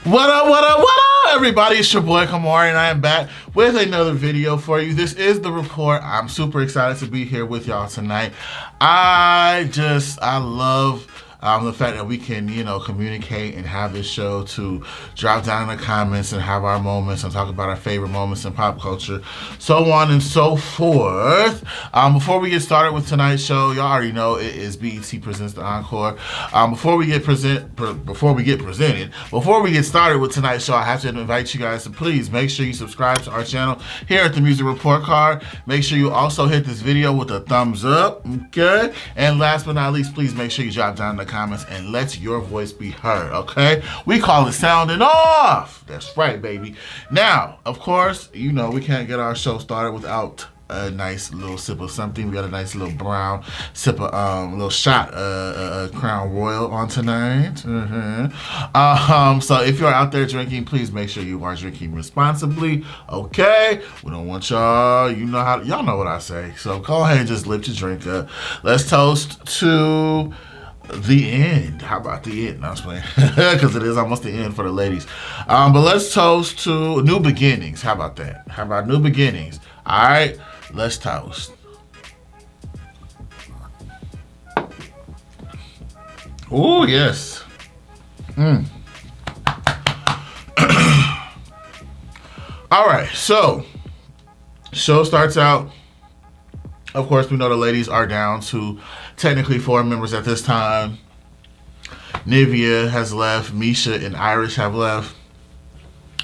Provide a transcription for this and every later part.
What up, what up, what up, everybody? It's your boy Camarray, and I am back with another video for you. This is The Report. I'm super excited to be here with y'all tonight. I love the fact that we can, communicate and have this show to drop down in the comments and have our moments and talk about our favorite moments in pop culture, so on and so forth. Before we get started with tonight's show, y'all already know it is BET Presents the Encore. Before we get started with tonight's show, I have to invite you guys to please make sure you subscribe to our channel here at the Music Report Card. Make sure you also hit this video with a thumbs up, okay? And last but not least, please make sure you drop down in the comments and let your voice be heard, okay? We call it sounding off. That's right, baby. Now, of course, we can't get our show started without a nice little sip of something. We got a nice little brown sip of little shot Crown Royal on tonight. So if you're out there drinking, please make sure you are drinking responsibly, okay? We don't want y'all, y'all know what I say. So go ahead and just lift your drink up. Let's toast to the end. How about the end? No, I'm playing, because it is almost the end for the ladies. But let's toast to new beginnings. How about that? How about new beginnings? All right, let's toast. Oh yes. All right, so show starts out. Of course, we know the ladies are down to technically 4 members at this time. Nivea has left. Misha and Irish have left.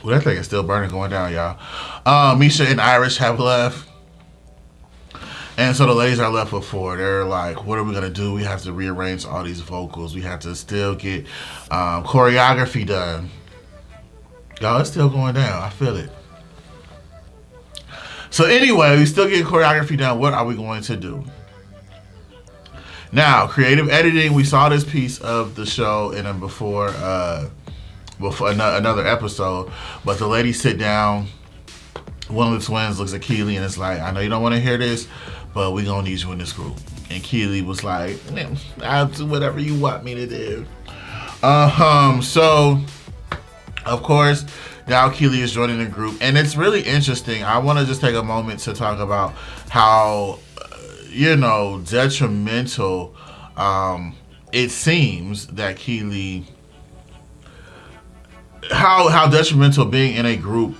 Well, that thing is still burning, going down, y'all. Misha and Irish have left. And so the ladies are left with 4. They're like, what are we going to do? We have to rearrange all these vocals. We have to still get choreography done. Y'all, it's still going down. I feel it. So anyway, we still get choreography done. What are we going to do? Now, creative editing. We saw this piece of the show in before another episode, but the ladies sit down. One of the twins looks at Keely and it's like, I know you don't want to hear this, but we're going to need you in this group. And Keely was like, I'll do whatever you want me to do. So, of course, now Keely is joining the group, and it's really interesting. I want to just take a moment to talk about how, detrimental it seems that Keely, how detrimental being in a group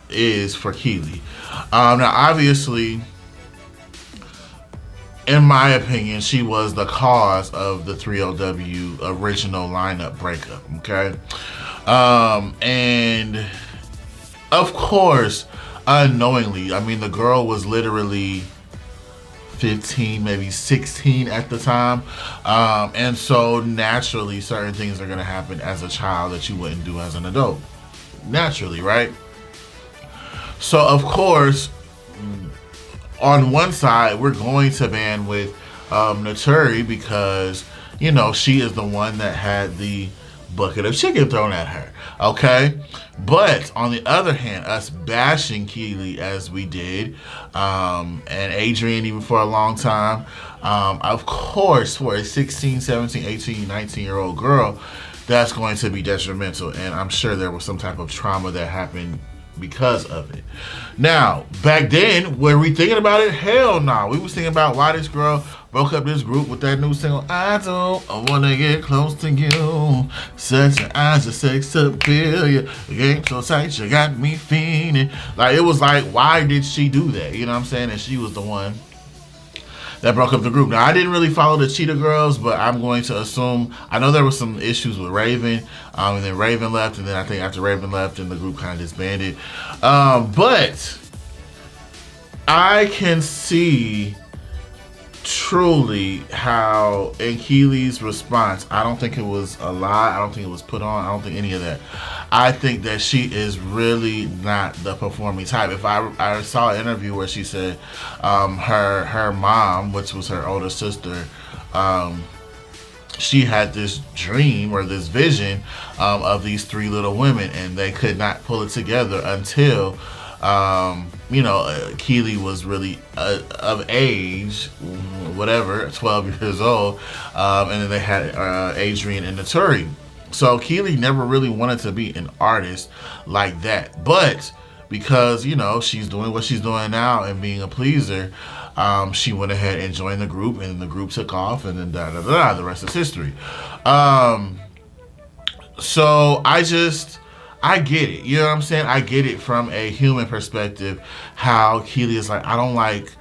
is for Keely. Now, obviously, in my opinion, she was the cause of the 3LW original lineup breakup, okay? And of course, unknowingly, the girl was literally 15, maybe 16 at the time. And so naturally, certain things are going to happen as a child that you wouldn't do as an adult. Naturally, right? So, of course, on one side, we're going to ban with Naturi because, she is the one that had the bucket of chicken thrown at her, okay? But on the other hand, us bashing Keely as we did, and Adrian even for a long time, of course, for a 16, 17, 18, 19-year-old girl, that's going to be detrimental, and I'm sure there was some type of trauma that happened because of it. Now, back then, were we thinking about it? Hell no. We was thinking about why this girl broke up this group with that new single, I want to get close to you. Such your eyes, your sex appeal. Your game so tight, you got me feeling. Like, it was like, why did she do that? You know what I'm saying? And she was the one that broke up the group. Now, I didn't really follow the Cheetah Girls, but I'm going to assume, I know there were some issues with Raven, and then Raven left, and then I think after Raven left, and the group kind of disbanded. But I can see truly how, in Keely's response, I don't think it was a lie, I don't think it was put on, I don't think any of that. I think that she is really not the performing type. If I saw an interview where she said her mom, which was her older sister, she had this dream or this vision of these 3 little women, and they could not pull it together until Keely was really of age, whatever, 12 years old, and then they had Adrian and Naturi. So Keely never really wanted to be an artist like that. But because, she's doing what she's doing now and being a pleaser, she went ahead and joined the group, and the group took off, and then the rest is history. So I get it. You know what I'm saying? I get it from a human perspective, how Keely is like, I don't like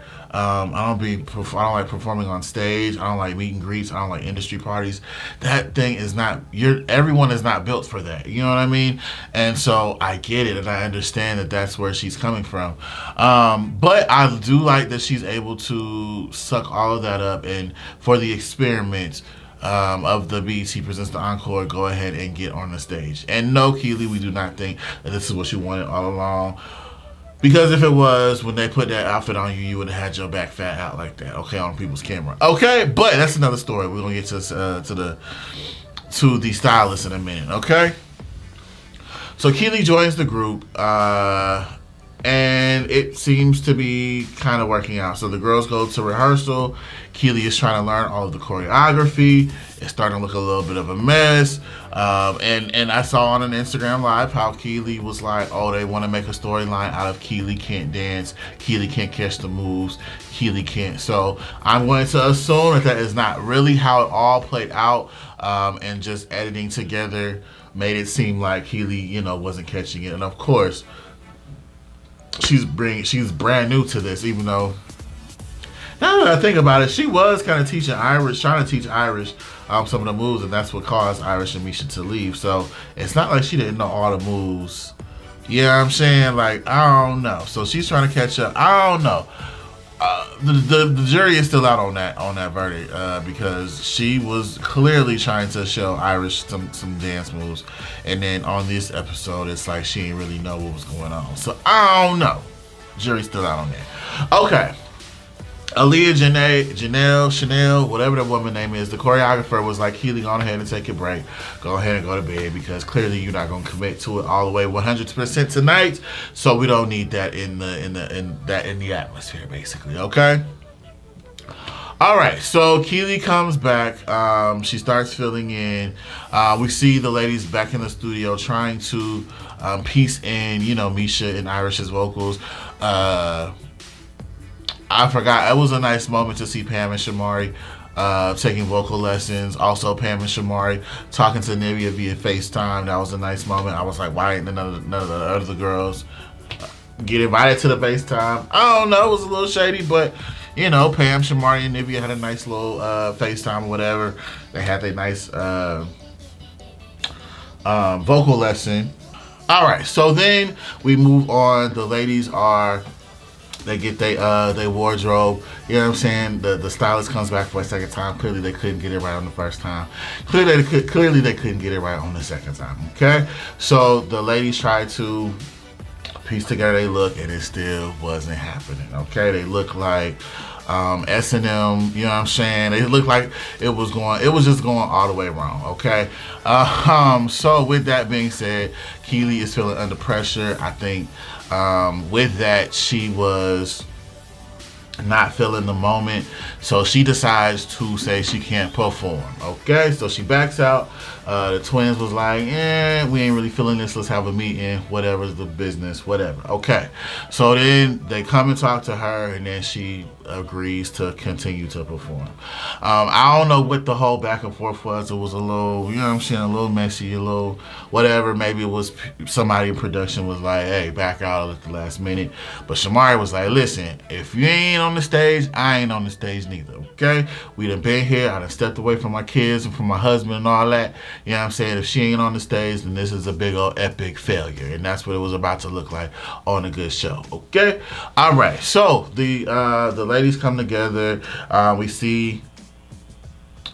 performing on stage. I don't like meet and greets. I don't like industry parties. That thing is not, everyone is not built for that. You know what I mean? And so I get it, and I understand that that's where she's coming from. But I do like that she's able to suck all of that up, and for the experiment of the BET Presents the Encore, go ahead and get on the stage. And no, Keely, we do not think that this is what you wanted all along. Because if it was, when they put that outfit on you, you would have had your back fat out like that, okay, on people's camera. Okay, but that's another story. We're gonna get to the stylist in a minute, okay? So Keely joins the group, and it seems to be kind of working out. So the girls go to rehearsal. Keely is trying to learn all of the choreography. It's starting to look a little bit of a mess. And I saw on an Instagram Live how Keely was like, oh, they want to make a storyline out of Keely can't dance, Keely can't catch the moves, Keely can't. So I'm going to assume that is not really how it all played out, and just editing together made it seem like Keely, wasn't catching it. And of course, she's brand new to this, even though, now that I think about it, she was kind of trying to teach Irish some of the moves, and that's what caused Irish and Misha to leave. So it's not like she didn't know all the moves. You know what I'm saying? Like, I don't know. So she's trying to catch up. I don't know. The jury is still out on that verdict, because she was clearly trying to show Irish some dance moves, and then on this episode it's like she didn't really know what was going on. So I don't know. Jury's still out on that. Okay. Aaliyah, Chanel, whatever the woman name is, the choreographer was like, Keely, go ahead and take a break. Go ahead and go to bed, because clearly you're not gonna commit to it all the way 100% tonight. So we don't need that in the atmosphere, basically. Okay. All right, so Keely comes back. She starts filling in. We see the ladies back in the studio trying to piece in, Misha and Irish's vocals. I forgot. It was a nice moment to see Pam and Camarray taking vocal lessons. Also, Pam and Camarray talking to Nivea via FaceTime. That was a nice moment. I was like, why ain't none of the other girls get invited to the FaceTime? I don't know. It was a little shady, but, Pam, Camarray, and Nivea had a nice little FaceTime or whatever. They had their nice vocal lesson. All right, so then we move on. The ladies they get their wardrobe. You know what I'm saying? The stylist comes back for a second time. Clearly they couldn't get it right on the first time. Clearly they couldn't get it right on the second time. Okay? So the ladies tried to piece together their look, and it still wasn't happening. Okay? They look like S&M, you know what I'm saying? It looked like it was just going all the way wrong, okay? So with that being said, Keely is feeling under pressure. I think with that, she was not feeling the moment, so she decides to say she can't perform. Okay, so she backs out. The twins was like, we ain't really feeling this, let's have a meeting, whatever's the business, whatever. Okay, so then they come and talk to her, and then she agrees to continue to perform. I don't know what the whole back and forth was. It was a little, you know what I'm saying, a little messy, a little whatever. Maybe it was somebody in production was like, hey, back out at the last minute. But Camarray was like, listen, if you ain't on the stage, I ain't on the stage neither, okay? We done been here, I done stepped away from my kids and from my husband and all that. You know what I'm saying? If she ain't on the stage, then this is a big old epic failure. And that's what it was about to look like on a good show, okay? All right, so the ladies come together. We see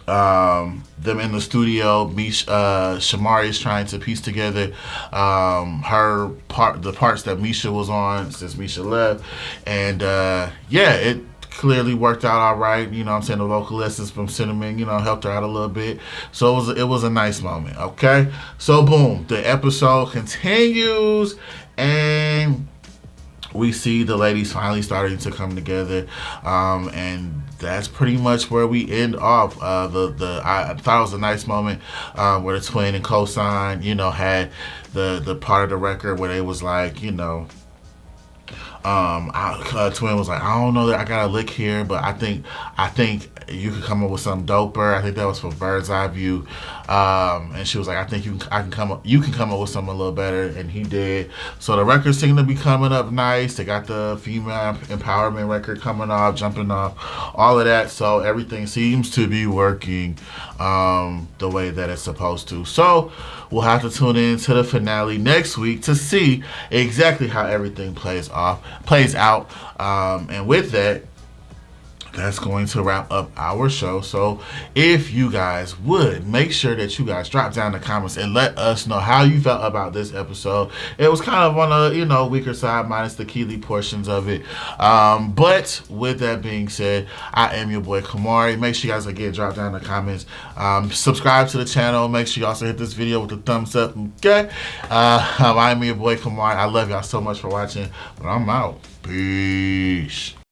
them in the studio. Camarray is trying to piece together the parts that Misha was on since Misha left, and it clearly worked out all right. You know what I'm saying? The vocal lessons from Cinnamon, helped her out a little bit. So it was a nice moment, okay? So boom, the episode continues, and we see the ladies finally starting to come together, and that's pretty much where we end off. I thought it was a nice moment where the twin and cosign, had the part of the record where they was like, twin was like, I don't know that I got a lick here, but I think you could come up with something doper. I think that was for Bird's Eye View, and she was like, I think you can come up with something a little better, and he did. So the records seem to be coming up nice. They got the female empowerment record coming off, jumping off, all of that. So everything seems to be working the way that it's supposed to. So we'll have to tune in to the finale next week to see exactly how everything plays out. And with that, that's going to wrap up our show. So if you guys would make sure that you guys drop down in the comments and let us know how you felt about this episode. It was kind of on a weaker side minus the Keely portions of it. But with that being said, I am your boy Camarray. Make sure you guys again drop down in the comments. Subscribe to the channel. Make sure you also hit this video with a thumbs up. Okay. I'm your boy Camarray. I love y'all so much for watching. But I'm out. Peace.